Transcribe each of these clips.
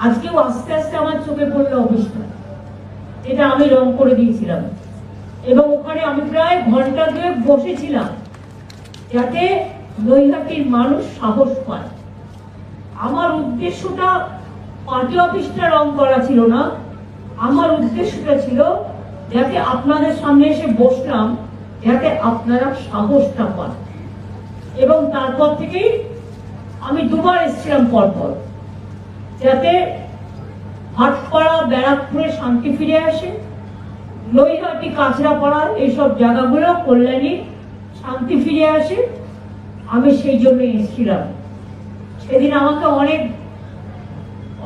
আজকেও আস্তে আস্তে আমার চোখে পড়লো অফিসটা, এটা আমি রং করে দিয়েছিলাম এবং ওখানে আমি প্রায় ঘন্টা 2 বসেছিলাম যাতে নৈহাটির মানুষ সাহস পায়। আমার উদ্দেশ্যটা পার্টি অফিসটা রং করা ছিল না, আমার উদ্দেশ্যটা ছিল যাতে আপনাদের সামনে এসে বসলাম যাতে আপনারা সাহসটা পান। এবং তারপর থেকেই আমি 2 বার এসেছিলাম পরপর, যাতে হাটপাড়া ব্যারাকপুরে শান্তি ফিরে আসে, নৈহাটি কাঁচরাপাড়া এইসব জায়গাগুলো কল্যাণী শান্তি ফিরে আসে। আমি সেই জন্য এসেছিলাম। সেদিন আমাকে অনেক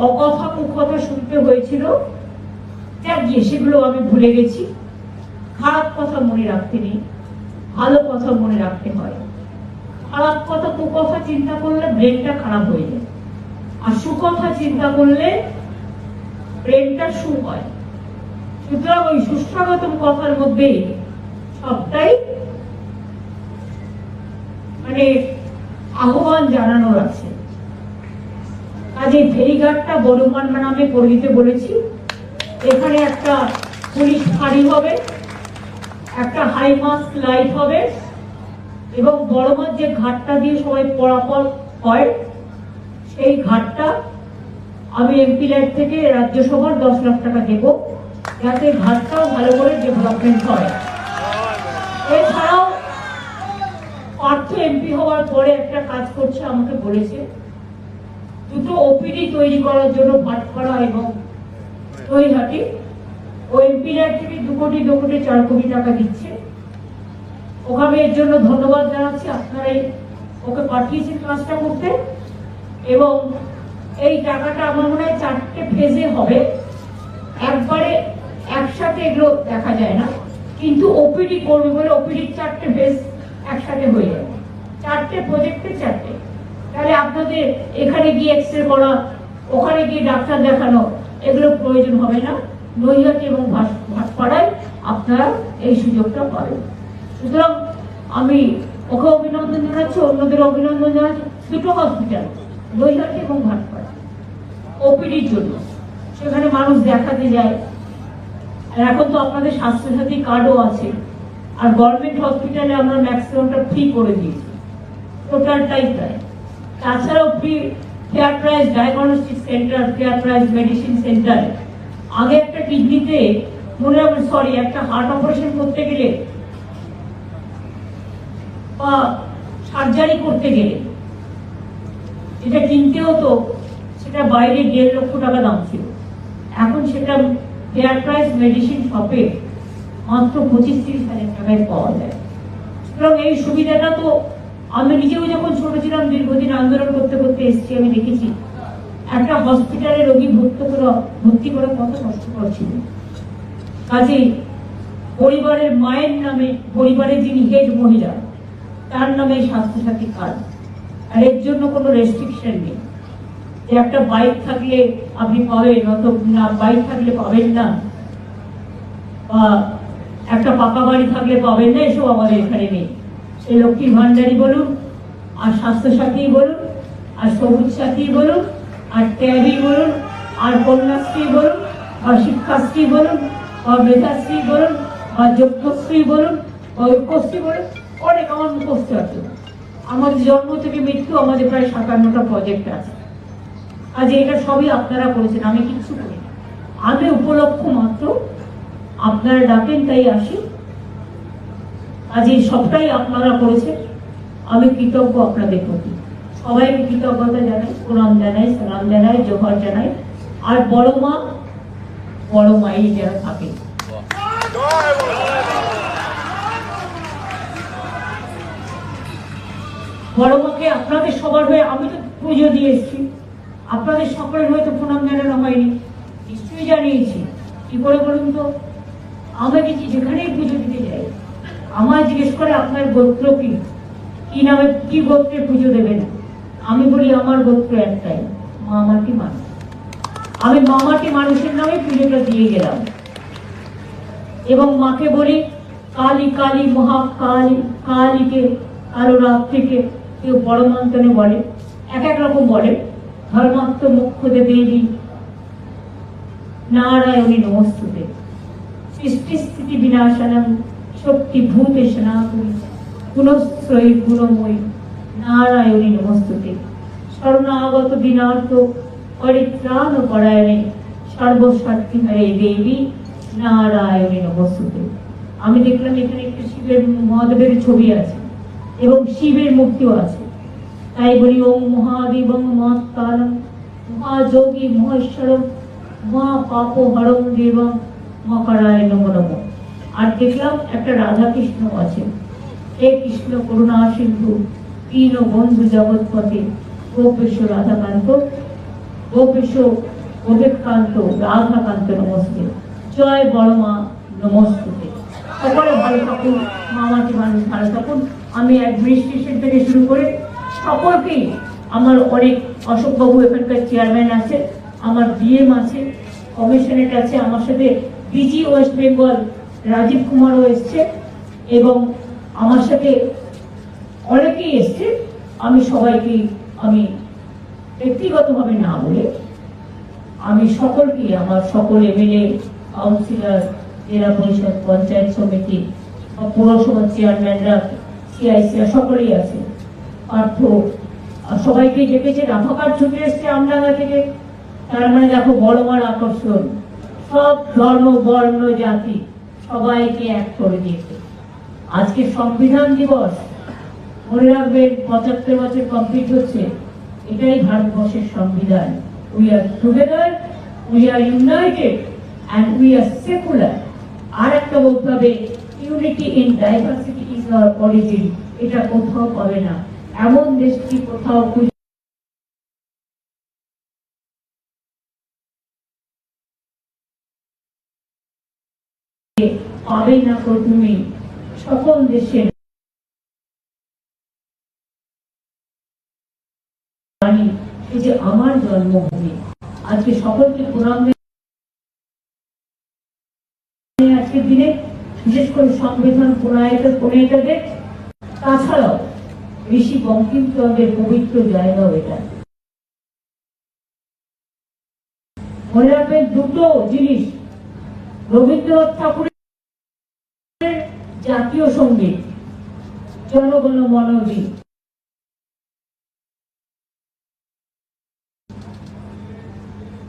অকথা কুকথা শুনতে হয়েছিল, সেগুলো আমি ভুলে গেছি। খারাপ কথা মনে রাখতে নেই, ভালো কথা মনে রাখতে হয়। খারাপ কথা কুকথা চিন্তা করলে ব্রেনটা খারাপ হয়ে যায়, আর সুকথা চিন্তা করলে ব্রেনটা সু হয়। সুতরাং ওই সুস্বাগতম কথার মধ্যে সবটাই মানে আহ্বান জানানোর আছে। কাজে ফেরিঘাটটা বড়মান নামে করে দিতে বলেছি। এখানে একটা পুলিশ ফাঁড়ি হবে, একটা হাই মাস্ক লাইট হবে এবং বড়মান যে ঘাটটা দিয়ে সবাই পরাপর হয় সেই ঘাটটা আমি এমপি লাইট থেকে রাজ্যসভার 10 লাখ টাকা দেব যাতে ঘাটটাও ভালো করে ডেভেলপমেন্ট হয়। এছাড়াও পার্থ এমপি হওয়ার পরে একটা কাজ করছে, আমাকে বলেছে 2টো ওপিডি তৈরি করার জন্য ভাটপাড়া এবং নৈহাটি। ও এমপি লাইট থেকে 2 কোটি 2 কোটি 4 কোটি টাকা দিচ্ছে। ওখানে এর জন্য ধন্যবাদ জানাচ্ছি, আপনারাই ওকে পাঠিয়েছেন কাজটা করতে। এবং এই টাকাটা আমার মনে হয় 4টে ফেজে হবে, একবারে একসাথে এগুলো দেখা যায় না, কিন্তু ওপিডি করবে বলে ওপিডির 4টে ফেজ একসাথে হয়ে যাবে। 4টে প্রজেক্টে 4টে, তাহলে আপনাদের এখানে গিয়ে এক্সরে করা, ওখানে গিয়ে ডাক্তার দেখানো এগুলো প্রয়োজন হবে না। নৈহাটি এবং ভাটপাড়ায় আপনারা এই সুযোগটা পাবেন। সুতরাং আমি ওকে অভিনন্দন জানাচ্ছি, অন্যদের অভিনন্দন জানাচ্ছি। 2টো হসপিটাল নৈহাটি এবং ভাটপাড়া ওপিডির জন্য, সেখানে মানুষ দেখাতে যায়। আর এখন তো আপনাদের স্বাস্থ্যসাথী কার্ডও আছে, আর গভর্নমেন্ট হসপিটালে আমরা ম্যাক্সিমামটা ফ্রি করে দিয়েছি, টোটালটাই প্রায়। তাছাড়াও free fair price diagnostic centre, fair price medicine centre. আগে একটা কিডনিতে মনে হবে, সরি, একটা হার্ট অপারেশন করতে গেলে বা সার্জারি করতে গেলে যেটা কিনতে হতো সেটা বাইরে 1.5 লক্ষ টাকা দাম ছিল, এখন সেটা ফেয়ার প্রাইস মেডিসিন শপে মাত্র 25-30 হাজার টাকায় পাওয়া যায়। সুতরাং এই সুবিধাটা তো আমি নিজেও যখন ছোট ছিলাম, দীর্ঘদিন আন্দোলন করতে করতে এসেছি, আমি দেখেছি একটা হসপিটালে রোগী ভর্তি করা কত কষ্টকর ছিল। কাজেই পরিবারের মায়ের নামে, পরিবারের যিনি হেড মহিলা তার নামে স্বাস্থ্যসাথী কার্ড, আর এর জন্য কোনো রেস্ট্রিকশন নেই যে একটা বাইক থাকলে আপনি পাবেন, না বাইক থাকলে পাবেন না, বা একটা পাকা বাড়ি থাকলে পাবেন না, এসব আমাদের এখানে নেই। সেই লক্ষ্মীর ভান্ডারী বলুন, আর স্বাস্থ্যসাথী বলুন, আর সবুজ সাথী বলুন, আর ট্যাবই বলুন, আর কন্যাশ্রী বলুন, আর শিক্ষাশ্রী বলুন, বা মেধাশ্রী বলুন, বা যোগ্যশ্রী বলুন, বা ঐক্যশ্রী বলুন, অনেক আমার মুখস্থ আছে। আমাদের জন্ম থেকে মৃত্যু আমাদের প্রায় 57টা প্রজেক্ট আছে। আজ এটা সবই আপনারা করেছেন, আমি কিচ্ছু করি না। আমি উপলক্ষ মাত্র, আপনারা ডাকেন তাই আসি। আজ এই সবটাই আপনারা করেছেন, আমি কৃতজ্ঞ আপনাদের প্রতি। সবাইকে কৃতজ্ঞতা জানাই, প্রণাম জানাই, সালাম জানাই, জোহর জানাই। আর বড় মাই যারা থাকে, বড় মাকে আপনাদের সবার হয়ে আমি তো পুজো দিয়ে এসেছি, আপনাদের সকলের হয়তো প্রণাম জানানো হয়নি, নিশ্চয়ই জানিয়েছি। কি করে বলুন তো? আমি কিছু যেখানেই পুজো দিতে যাই, আমায় জিজ্ঞেস করে আপনার গোত্র কি নামে, কি গোত্রে পুজো দেবেন? আমি বলি আমার গোত্র একটাই, মামাটি মানুষ। আমি মামাটি মানুষের নামে পুজোটা দিয়ে গেলাম এবং মাকে বলি কালী কালী মহাকালী, কালীকে কারো রাত থেকে কেউ বড় মন্ত্রণে বলে, এক এক রকম বলে। ধর্মাত্ম মুখ্য দেবী नारायणी नमस्तुते सृष्टिस्थिति विनाशनम शक्ति भूते सनातनी गुणश्रयी गुणमयी नारायणी नमस्तुते शरणागत दीनार्थ परित्राण परायणे सर्वशक्ति हरे देवी नारायणी नमस्तुते। আমি দেখলাম এখানে একটা শিবের মহাদেবের ছবি আছে এবং শিবের মূর্তিও আছে, তাই বলি ওম মহাদেবং মহাত্তারং মহাযোগী মহেশ্বরম মহাপাপহরং দেবং মকরায় নমো নমঃ। আর দেখলাম একটা রাধা কৃষ্ণ আছে, হে কৃষ্ণ করুণা সিন্ধু দীন বন্ধু জগৎপতে গোপেশ রাধাকান্ত গোপেশ গোপেকান্ত রাধাকান্ত নমস্তে জয় বড় মা নমস্তুতে। সকলে ভালো থাকুন, মামাটি মানুষ ভালো থাকুন। আমি অ্যাডমিনিস্ট্রেশন থেকে শুরু করে সকলকেই, আমার অনেক অশোকবাবু এখানকার চেয়ারম্যান আছে, আমার ডিএম আছে, কমিশনারেট আছে, আমার সাথে ডিজি ওয়েস্ট বেঙ্গল রাজীব কুমারও এসছে এবং আমার সাথে অনেকেই এসছে। আমি সবাইকে আমি ব্যক্তিগতভাবে না বলে আমি সকলকে, আমার সকল এমএলএ, কাউন্সিলর, জেলা পরিষদ, পঞ্চায়েত সমিতি, পৌরসভার চেয়ারম্যানরা, সিআইসিরা সকলেই আছে, পার্থ, সবাইকে ডেকেছে। রাফাকার ছুটে এসছে আমডাঙ্গা থেকে, তার মানে দেখো বড় মার আকর্ষণ, সব ধর্ম বর্ণ জাতি সবাইকে এক করে দিয়েছে। আজকে সংবিধান দিবস, মনে রাখবেন 75 বছর কমপ্লিট হচ্ছে, এটাই ভারতবর্ষের সংবিধান। We are together, we are united and we are secular. আর একটা বলতে হবে, unity in diversity is our origin. এটা কোথাও পাবে না, এমন দেশটি কোথাও পাবে না। তুমি সকল দেশের এই যে আমার জন্মভূমি, আজকে সকলকে প্রণাম আজকের দিনে, বিশেষ করে সংবিধান প্রণয়িতাদের, তাছাড়াও ঋষি বঙ্কিমচন্দ্রের পবিত্র জায়গাও এটা। মনে রাখবেন দুটো জিনিস, রবীন্দ্রনাথ ঠাকুরের জাতীয় সঙ্গীত জনগণ মন অধি,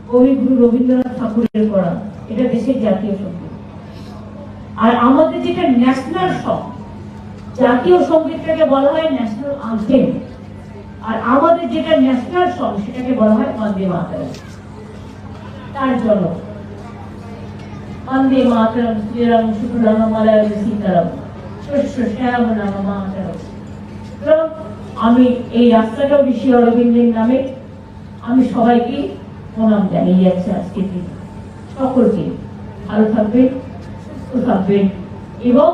কবিগুরু রবীন্দ্রনাথ ঠাকুরের করা, এটা দেশের জাতীয় সঙ্গীত। আর আমাদের যেটা ন্যাশনাল সং, জাতীয় সঙ্গীতটাকে বলা হয় ন্যাশনাল আনথেম, আর আমাদের যেটা ন্যাশনাল সং সেটাকে বলা হয় বন্দে মাতরম। তার জন্য বন্দে মাতরম শ্রীরাম শুক্লাম মালয় সীতারাম শস্য শ্যামলাম মাতরম। আমি এই রাস্তাটাও ঋষি অরবিন্দের নামে আমি সবাইকে প্রণাম জানিয়ে যাচ্ছি আজকের দিন। সকলকে ভালো থাকবেন, সুস্থ থাকবেন এবং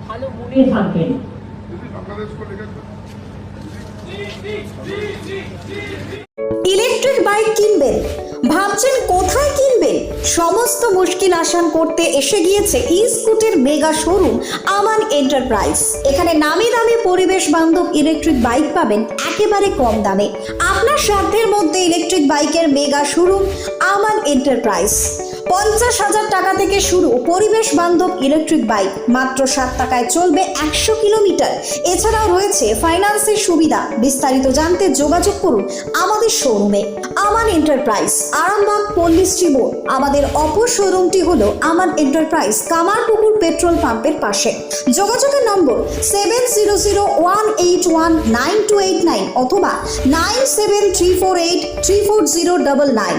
ভালো মনে থাকবেন। ইলেকট্রিক বাইক কিনবেন, ভাবছেন কোথায় কিনবেন? সমস্ত মুশকিল আসান করতে এসে গিয়েছে ই স্কুটির মেগা শোরুম আমান এন্টারপ্রাইজ। এখানে নামি দামি পরিবেশ বান্ধব ইলেকট্রিক বাইক পাবেন একেবারে কম দামে। আপনার সাধ্যের মধ্যে ইলেকট্রিক বাইকের মেগা শোরুম আমান এন্টারপ্রাইজ। 50,000 টাকা থেকে শুরু পরিবেশ বান্ধব ইলেকট্রিক বাইক, মাত্র 7 টাকায় চলবে 100 কিলোমিটার। এছাড়াও রয়েছে ফাইন্যান্সের সুবিধা। বিস্তারিত জানতে যোগাযোগ করুন আমাদের শোরুমে আমান এন্টারপ্রাইজ, আরামবাগ পল্লীশ্রী মোড়। আমাদের অপর শোরুমটি হলো আমান এন্টারপ্রাইজ, কামারপুকুর পেট্রোল পাম্পের পাশে। যোগাযোগের নম্বর 7001819289 অথবা 9734834099।